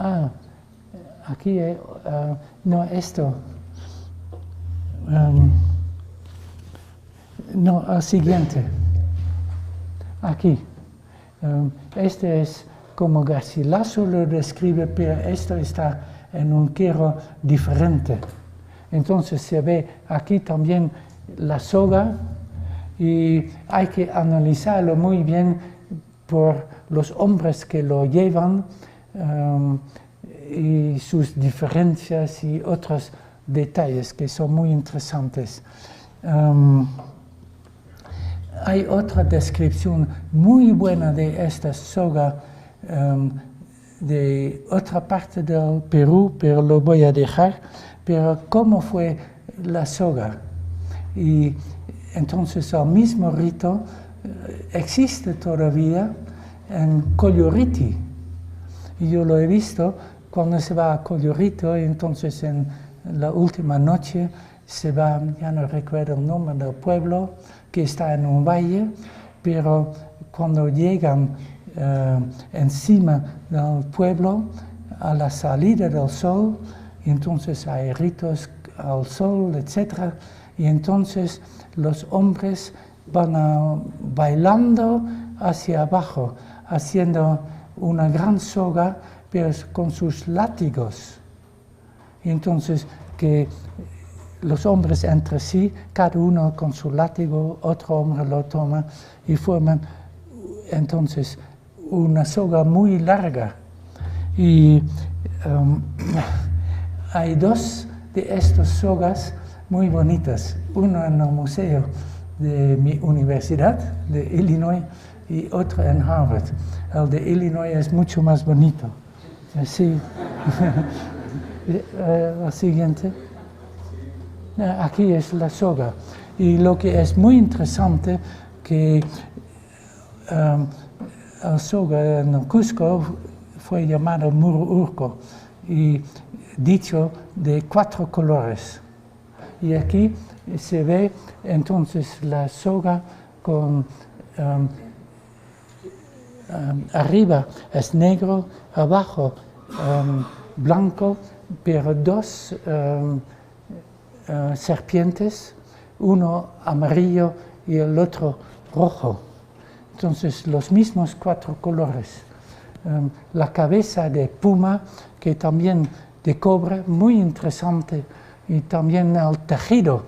Ah, aquí, no, esto. No, el siguiente. Aquí. Este es como Garcilaso lo describe, pero esto está en un quiero diferente. Entonces se ve aquí también la soga y hay que analizarlo muy bien por los hombres que lo llevan y sus diferencias y otros detalles que son muy interesantes. Hay otra descripción muy buena de esta soga de otra parte del Perú, pero lo voy a dejar. Pero cómo fue la soga. Y entonces el mismo rito existe todavía en Colluriti. Y yo lo he visto cuando se va a Colluriti, y entonces en la última noche se va, ya no recuerdo el nombre del pueblo, que está en un valle, pero cuando llegan encima del pueblo, a la salida del sol, y entonces hay ritos al sol, etc. Y entonces los hombres van bailando hacia abajo, haciendo una gran soga, pero con sus látigos. Y entonces que los hombres entre sí, cada uno con su látigo, otro hombre lo toma y forman entonces una soga muy larga. Y hay dos de estas sogas muy bonitas, uno en el museo de mi universidad, de Illinois, y otro en Harvard. El de Illinois es mucho más bonito. Sí. La siguiente. Aquí es la soga. Y lo que es muy interesante que la soga en el Cusco fue llamado Muruurco y dicho de 4 colores. Y aquí se ve entonces la soga con arriba es negro, abajo blanco, pero 2 serpientes, uno amarillo y el otro rojo. Entonces los mismos 4 colores. La cabeza de puma, que también de cobre, muy interesante, y también el tejido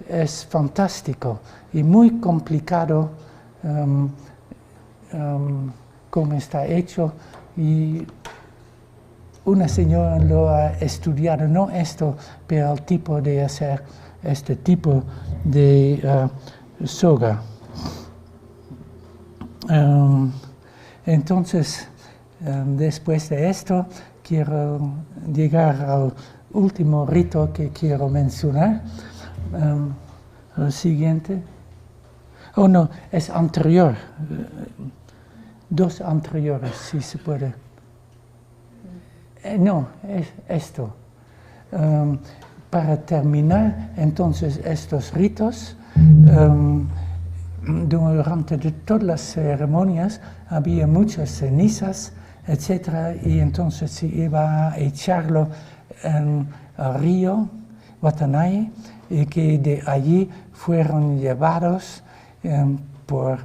es fantástico y muy complicado cómo está hecho, y una señora lo ha estudiado, no esto, pero el tipo de hacer este tipo de soga. Entonces, después de esto, quiero llegar al último rito que quiero mencionar. El siguiente. Oh, no, es anterior. 2 anteriores, si se puede. No, es esto. Para terminar, entonces, estos ritos, durante todas las ceremonias había muchas cenizas, etc. Y entonces se iba a echarlo en el río Watanay, y que de allí fueron llevados por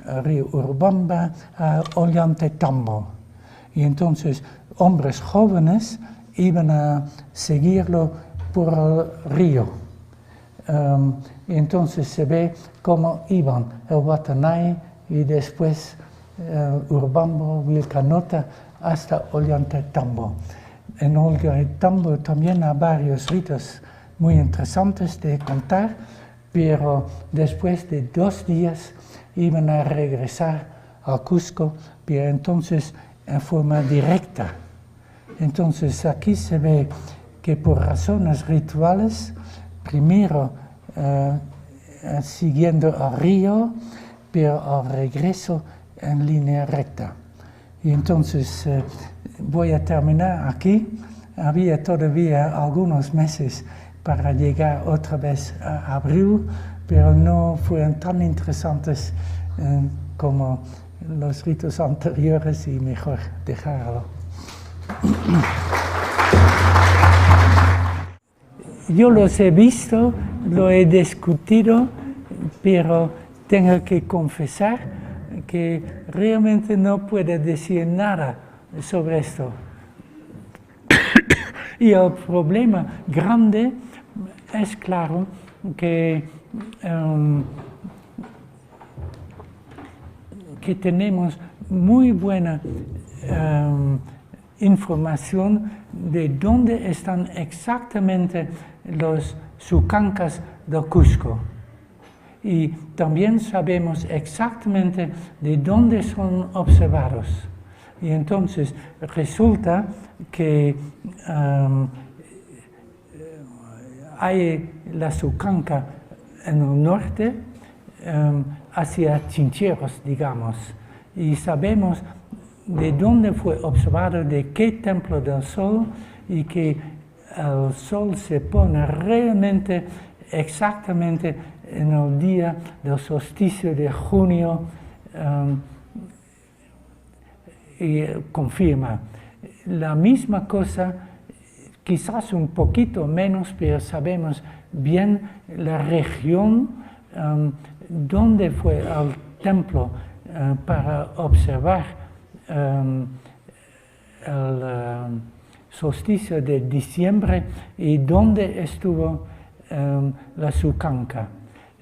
el río Urubamba a Ollantaytambo. Y entonces hombres jóvenes iban a seguirlo por el río. Y entonces se ve cómo iban el Watanay y después Urubamba, Vilcanota, hasta Ollantaytambo. En Ollantaytambo también hay varios ritos muy interesantes de contar, pero después de 2 días iban a regresar al Cusco, pero entonces en forma directa. Entonces aquí se ve que por razones rituales, primero siguiendo el río, pero al regreso en línea recta. Y entonces voy a terminar aquí. Había todavía algunos meses para llegar otra vez a abril, pero no fueron tan interesantes como los ritos anteriores y mejor dejarlo. Yo los he visto, lo he discutido, pero tengo que confesar que realmente no puedo decir nada sobre esto. Y el problema grande es claro que tenemos muy buena información de dónde están exactamente los sucancas del Cusco. Y también sabemos exactamente de dónde son observados. Y entonces resulta que hay la sucanca en el norte, hacia Chincheros, digamos, y sabemos de dónde fue observado, de qué templo del sol, y que el sol se pone realmente exactamente en el día del solsticio de junio, y confirma. La misma cosa, quizás un poquito menos, pero sabemos bien la región donde fue el templo para observar el solsticio de diciembre y donde estuvo la sucanca.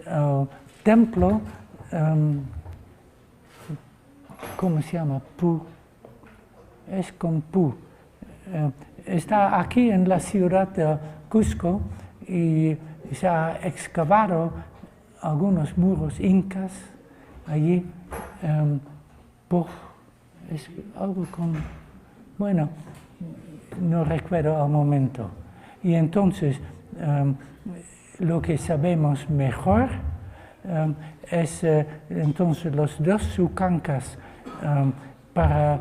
El templo, ¿cómo se llama? Pu. Es con Pu. Está aquí en la ciudad de Cusco y se ha excavado algunos muros incas allí. Es algo con... Bueno, no recuerdo al momento. Y entonces, lo que sabemos mejor es entonces los dos sucancas para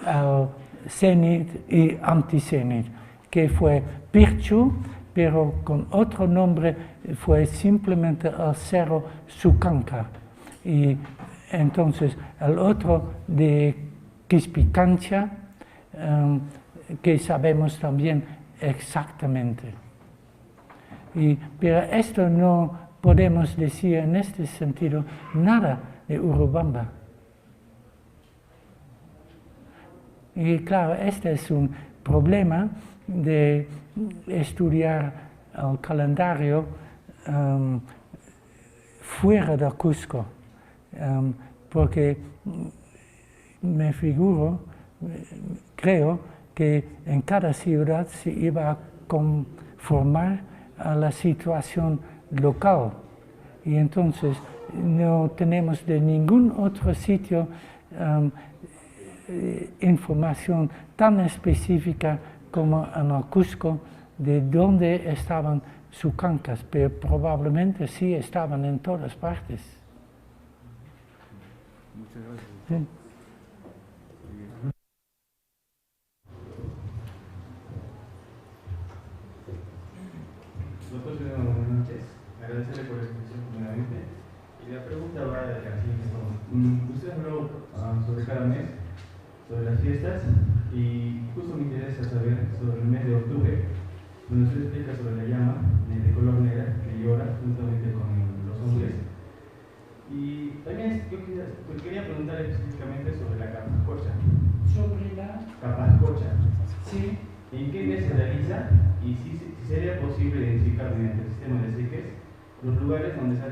el cenit y anticenit, que fue Pirchu, pero con otro nombre fue simplemente el cerro Sucanca. Y entonces el otro de Quispicancha, que sabemos también exactamente. Pero esto no podemos decir en este sentido nada de Urubamba. Y claro, este es un problema de estudiar el calendario fuera de Cusco, porque me figuro, creo que en cada ciudad se iba a conformar a la situación local, y entonces no tenemos de ningún otro sitio información tan específica como en el Cusco de dónde estaban sucancas, pero probablemente sí estaban en todas partes. Muchas gracias. Sí. Doctor, buenas noches. Agradecerle por la exposición primeramente. Y la pregunta va de la siguiente forma. Usted habló sobre cada mes, sobre las fiestas, y justo me interesa saber sobre el mes de octubre, donde usted explica sobre la llama de color negra que llora juntamente con los hombres. Y también yo quería preguntar específicamente sobre la Capascocha. Sobre la Capascocha. sí. ¿En qué mes se realiza? Y si sería posible identificar mediante el sistema de Seques los lugares donde se ha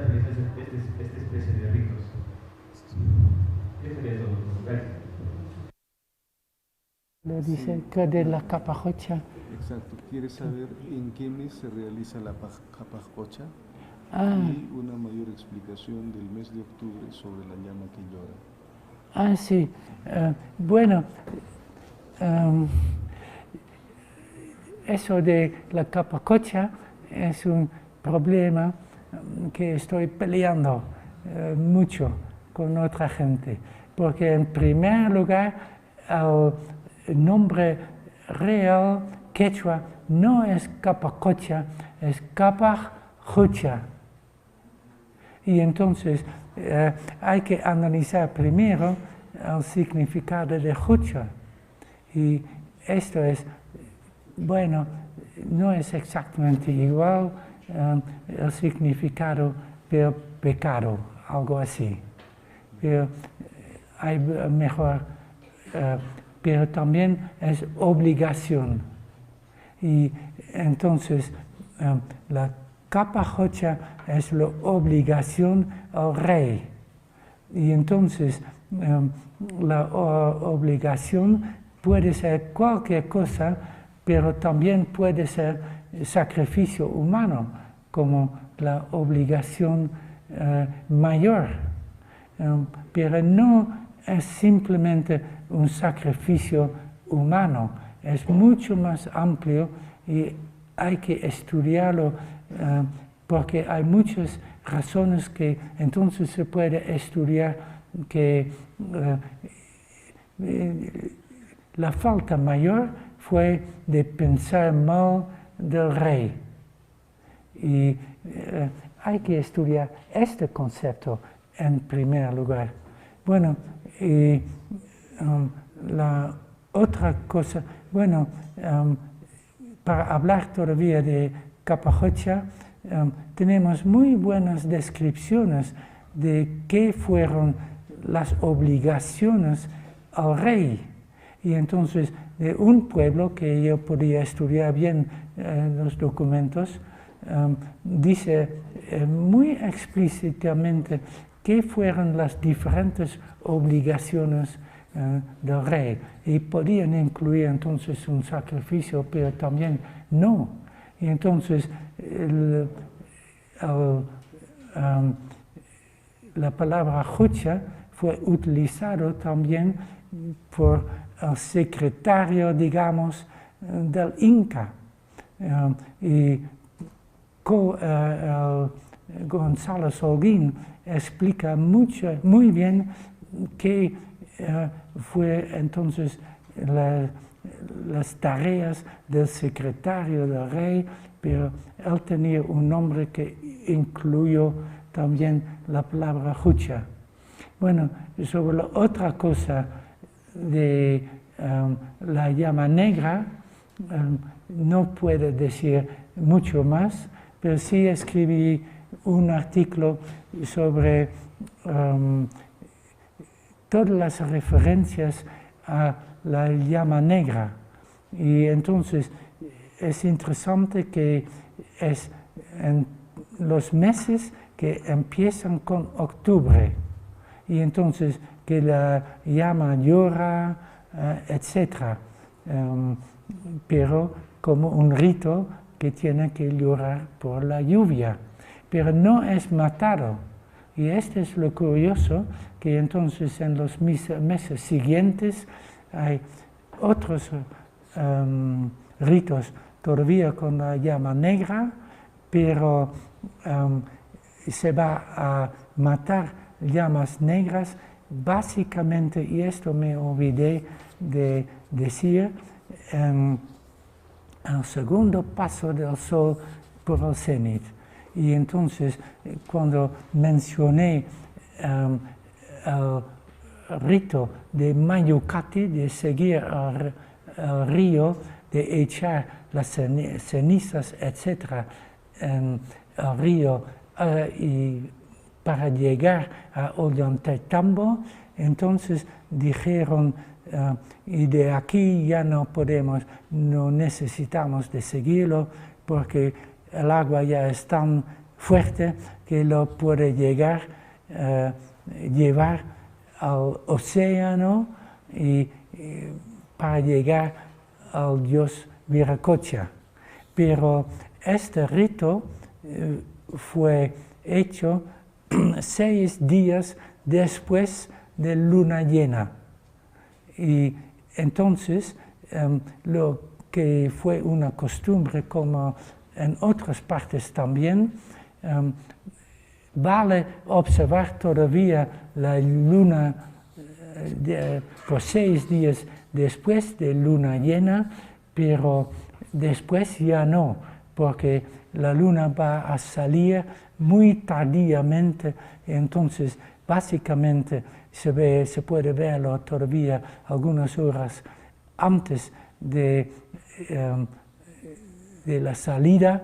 realizado esta especie de ritos. ¿Qué sería todo? Gracias. Le dice que de la Capascocha. Exacto. ¿Quieres saber en qué mes se realiza la Capascocha? Y una mayor explicación del mes de octubre sobre la llama que llora. Sí. Bueno, eso de la Capascocha es un problema que estoy peleando mucho con otra gente, porque en primer lugar el nombre real quechua no es Capascocha, es Capascocha. Y entonces hay que analizar primero el significado de Jucha. Y esto es, bueno, no es exactamente igual el significado, pero pecado, algo así. Pero hay mejor, pero también es obligación. Y entonces la capajocha es la obligación al rey. Y entonces la obligación puede ser cualquier cosa, pero también puede ser sacrificio humano, como la obligación mayor. Pero no es simplemente un sacrificio humano, es mucho más amplio y hay que estudiarlo porque hay muchas razones que entonces se puede estudiar que la falta mayor fue de pensar mal del rey. Y hay que estudiar este concepto en primer lugar. Bueno, y la otra cosa, bueno, para hablar todavía de Capajocha, tenemos muy buenas descripciones de qué fueron las obligaciones al rey. Y entonces, de un pueblo que yo podía estudiar bien los documentos, dice muy explícitamente qué fueron las diferentes obligaciones del rey. Y podían incluir entonces un sacrificio, pero también no. Y entonces, la palabra jucha fue utilizado también por el secretario, digamos, del Inca. Y Gonzalo Holguín explica muy bien qué fue entonces las tareas del secretario del rey, pero él tenía un nombre que incluyó también la palabra jucha. Bueno, sobre la otra cosa de la llama negra, no puedo decir mucho más, pero sí escribí un artículo sobre todas las referencias a la llama negra. Y entonces es interesante que es en los meses que empiezan con octubre. Y entonces que la llama llora, etc. Pero como un rito que tiene que llorar por la lluvia. Pero no es matado. Y esto es lo curioso, que entonces en los meses siguientes hay otros ritos todavía con la llama negra, pero se va a matar llamas negras básicamente, y esto me olvidé de decir, el segundo paso del sol por el cenit. Y entonces cuando mencioné el rito de Mayucati, de seguir el río, de echar las cenizas, etc., en el río y para llegar a Ollantaytambo, entonces dijeron, y de aquí ya no necesitamos de seguirlo, porque el agua ya es tan fuerte que lo puede llevar al océano y para llegar al dios Viracocha. Pero este rito fue hecho 6 días después de luna llena. Y entonces lo que fue una costumbre, como en otras partes también, vale observar todavía la luna por 6 días después de luna llena, pero después ya no, porque la luna va a salir muy tardíamente, entonces básicamente se puede verlo todavía algunas horas antes de la salida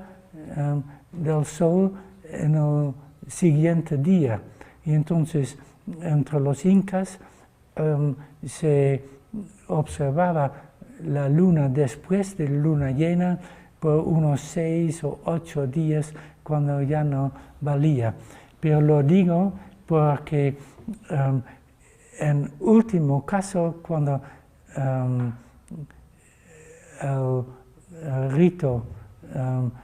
del sol en el siguiente día. Y entonces, entre los incas se observaba la luna después de la luna llena por unos 6 o 8 días cuando ya no valía. Pero lo digo porque en último caso, cuando el rito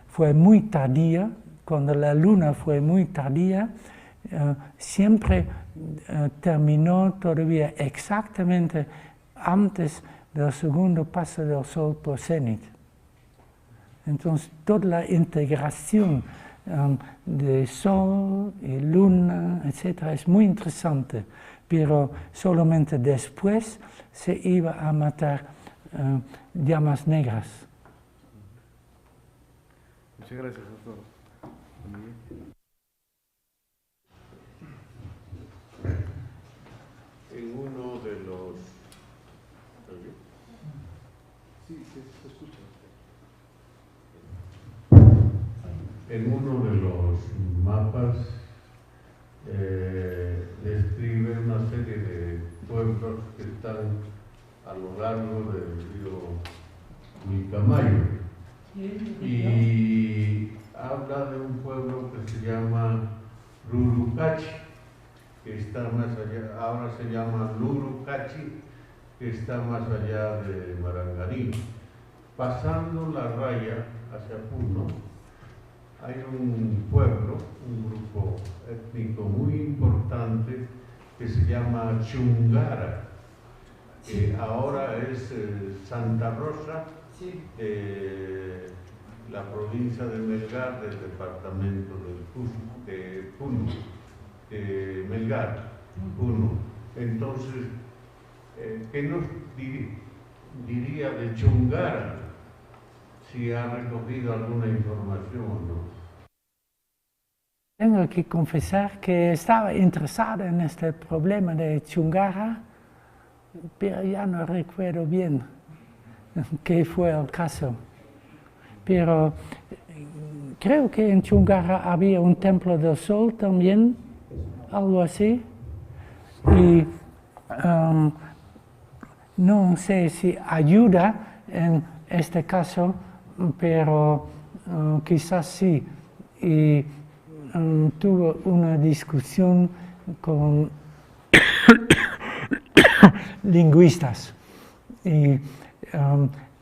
fue muy tardía, cuando la luna fue muy tardía, siempre terminó todavía exactamente antes del segundo paso del sol por cenit. Entonces, toda la integración de sol y luna, etc., es muy interesante, pero solamente después se iba a matar llamas negras. Muchas gracias, doctor. En uno de los... Sí, se escucha. En uno de los mapas describe una serie de pueblos que están a lo largo del río Vilcamayo y habla de un pueblo que se llama Lurucachi, que está más allá, ahora se llama Lurucachi, que está más allá de Marangarín. Pasando la raya hacia Puno, hay un pueblo, un grupo étnico muy importante que se llama Chungara, que ahora es Santa Rosa, la provincia de Melgar, del departamento de Puno, Melgar, Puno. Entonces, ¿qué nos diría de Chungara? Si ha recogido alguna información o no. Tengo que confesar que estaba interesado en este problema de Chungara, pero ya no recuerdo bien qué fue el caso. Pero creo que en Chungara había un templo del sol también, algo así. Y no sé si ayuda en este caso, pero quizás sí. Y tuve una discusión con lingüistas. Y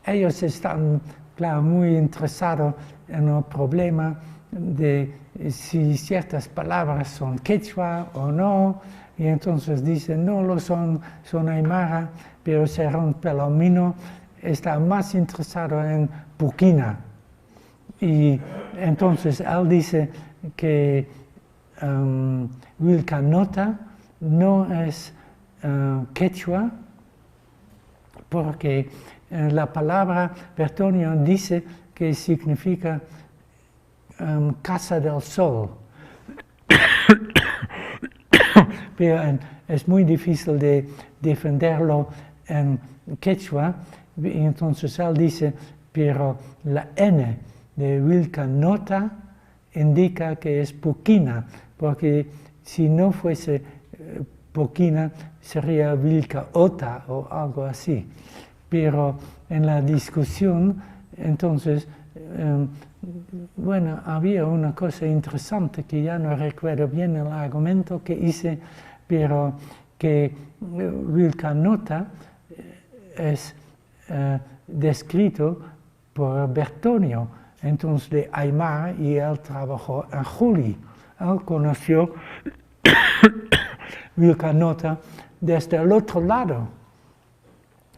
ellos están, claro, muy interesados en el problema de si ciertas palabras son quechua o no. Y entonces dicen, no lo son, son aymara, pero Serrón Pelomino está más interesado en Puquina. Y entonces él dice que Wilcanota no es quechua, porque la palabra Bertonio dice que significa casa del sol. Pero es muy difícil de defenderlo en quechua, y entonces él dice, pero la N de Wilcanota indica que es Puquina, porque si no fuese Puquina sería Vilcaota o algo así. Pero en la discusión, entonces, bueno, había una cosa interesante que ya no recuerdo bien el argumento que hice, pero que Wilcanota es descrito por Bertonio, entonces de Aymara, y él trabajó en Juli. Él conoció Wilcanota desde el otro lado.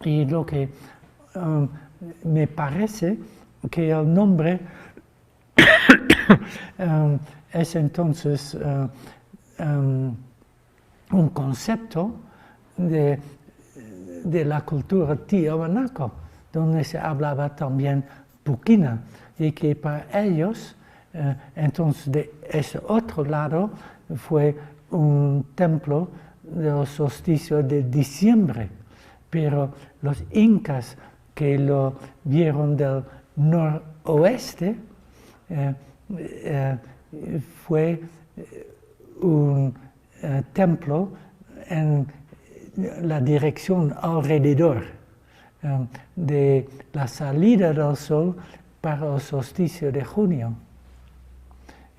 Y lo que me parece que el nombre es entonces un concepto de la cultura tiahuanaco, donde se hablaba también Puquina, y que para ellos, entonces de ese otro lado, fue un templo del solsticio de diciembre. Pero los incas que lo vieron del noroeste, fue un templo en la dirección alrededor de la salida del sol para el solsticio de junio.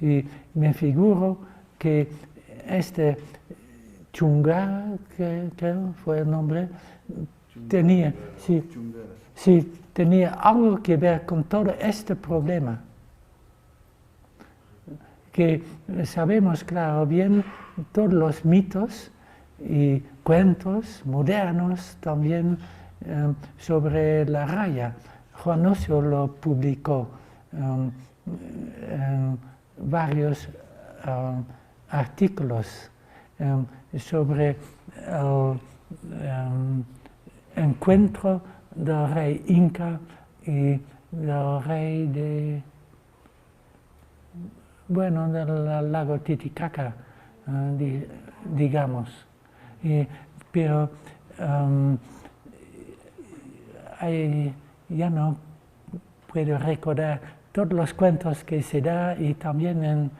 Y me figuro que este Chungara, que creo fue el nombre, tenía algo que ver con todo este problema. Que sabemos, claro, bien todos los mitos y cuentos modernos también sobre la raya. Juan Ocio lo publicó en varios artículos sobre el encuentro del rey Inca y del rey del lago Titicaca, digamos. Pero ya no puedo recordar todos los cuentos que se da y también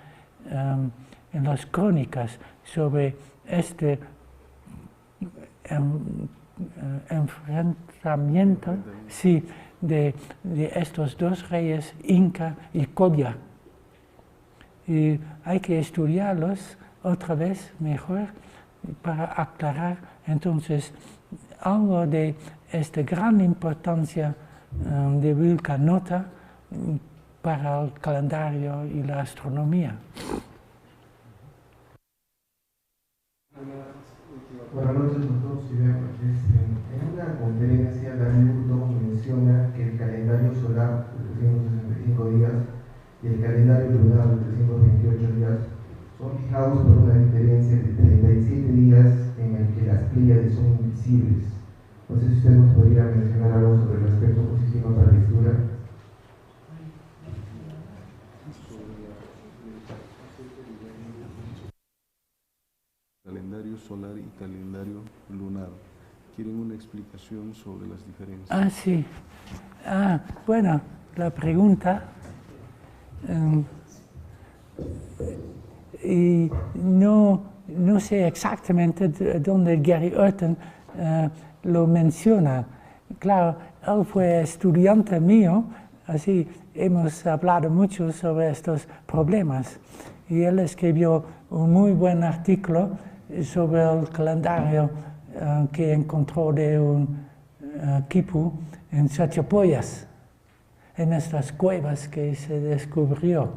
en las crónicas sobre este enfrentamiento de estos dos reyes, Inca y Colla. Y hay que estudiarlos otra vez mejor para aclarar entonces algo de esta gran importancia de Vilcanota para el calendario y la astronomía. Buenas noches, doctor Silvia. En una conferencia, Daniel Hutton menciona que el calendario solar de 365 días y el calendario lunar de 328 días son fijados por una diferencia de 37 días en el que las Pléyades son invisibles. No sé si usted nos podría mencionar algo sobre el aspecto positivo para la lectura. Calendario solar y calendario lunar. ¿Quieren una explicación sobre las diferencias? Ah, sí. Bueno, la pregunta... y no sé exactamente dónde Gary Urton lo menciona. Claro, él fue estudiante mío, así hemos hablado mucho sobre estos problemas. Y él escribió un muy buen artículo sobre el calendario que encontró de un quipu en Chachapoyas, en estas cuevas que se descubrió.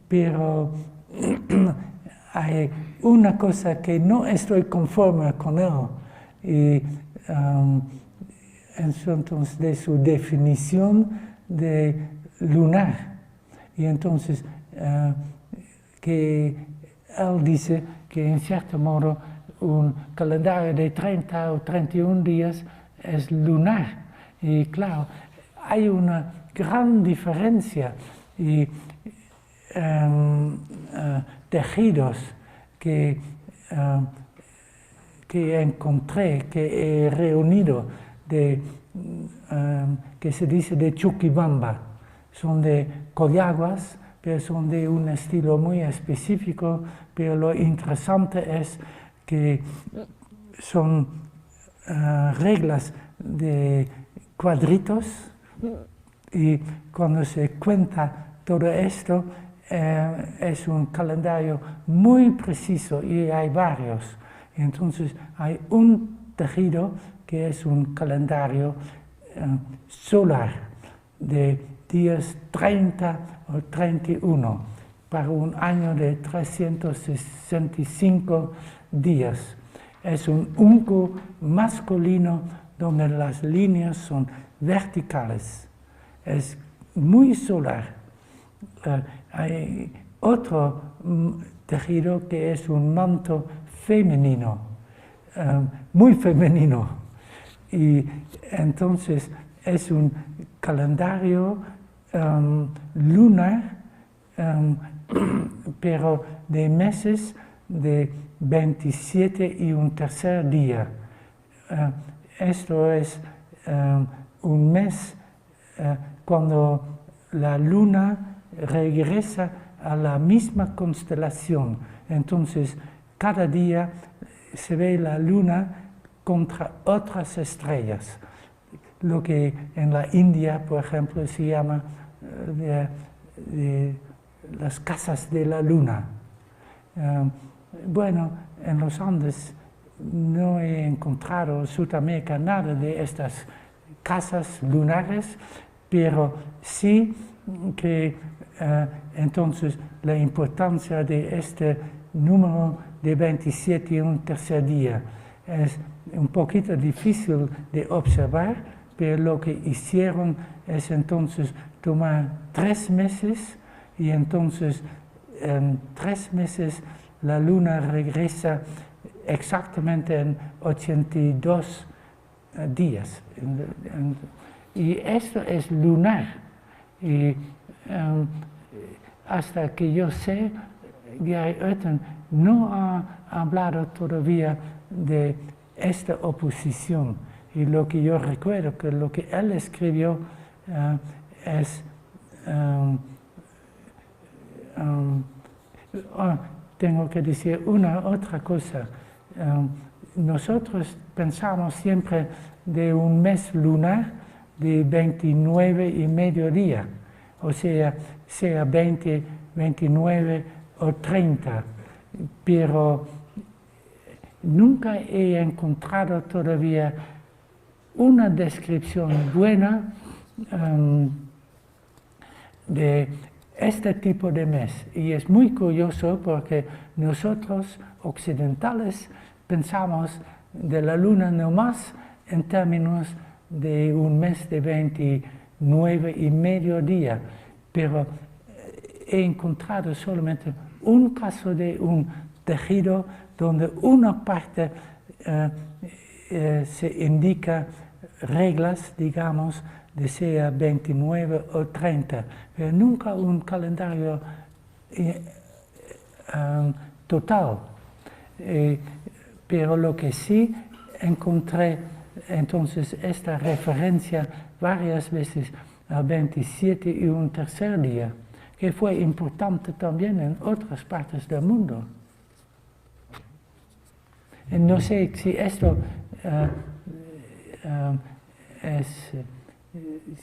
Pero hay una cosa que no estoy conforme con él, y entonces de su definición de lunar. Y entonces que él dice que en cierto modo un calendario de 30 o 31 días es lunar. Y claro, hay una gran diferencia. Y tejidos que encontré, que he reunido, que se dice de Chuquibamba, son de Collaguas, pero son de un estilo muy específico, pero lo interesante es que son reglas de cuadritos, y cuando se cuenta todo esto es un calendario muy preciso y hay varios. Entonces hay un tejido que es un calendario solar de días 30 o 31 para un año de 365 días. Es un unco masculino donde las líneas son verticales. Es muy solar. Hay otro tejido que es un manto femenino, muy femenino. Y entonces es un calendario lunar, pero de meses de 27 y un tercer día. Esto es mes cuando la luna regresa a la misma constelación. Entonces, cada día se ve la luna contra otras estrellas, lo que en la India, por ejemplo, se llama las casas de la luna. Bueno, en los Andes no he encontrado en Sudamérica nada de estas casas lunares, pero sí que entonces la importancia de este número de 27 y un tercer día es un poquito difícil de observar, pero lo que hicieron es entonces tomar 3 meses y entonces en 3 meses la luna regresa exactamente en 82 días. Y esto es lunar. Y hasta que yo sé, Gary Urton no ha hablado todavía de esta oposición. Y lo que yo recuerdo, que lo que él escribió es... tengo que decir otra cosa. Nosotros pensamos siempre de un mes lunar de 29 y medio día, o sea 20, 29 o 30, pero nunca he encontrado todavía una descripción buena de este tipo de mes. Y es muy curioso porque nosotros occidentales pensamos de la luna nomás en términos de un mes de 29 y medio día, pero he encontrado solamente un caso de un tejido donde una parte se indica reglas, digamos, de sea 29 o 30, pero nunca un calendario total. Pero lo que sí encontré, entonces, esta referencia varias veces a 27 y un tercer día, que fue importante también en otras partes del mundo. No sé si esto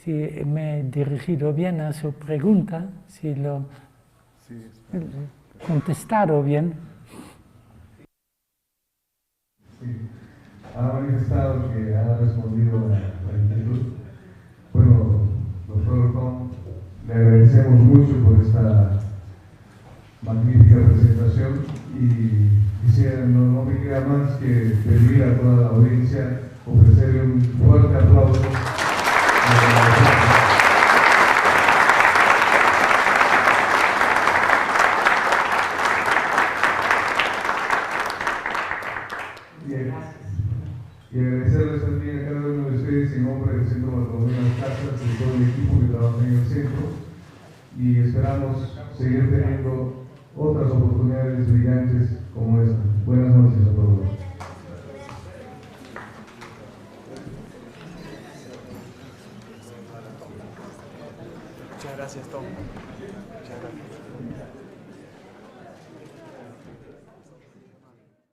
si me he dirigido bien a su pregunta, si lo he contestado bien. Sí. Ha manifestado que ha respondido a la inquietud. Bueno, doctor Tom, le agradecemos mucho por esta magnífica presentación y quisiera, no me queda más que pedir a toda la audiencia, ofrecerle un fuerte aplauso. Y agradecerles también a cada uno de ustedes en nombre del Centro Bartolomé de las Casas y todo el equipo que trabaja en el centro, y esperamos seguir teniendo otras oportunidades brillantes como esta. Buenas noches a todos. Muchas gracias, Tom. Muchas gracias.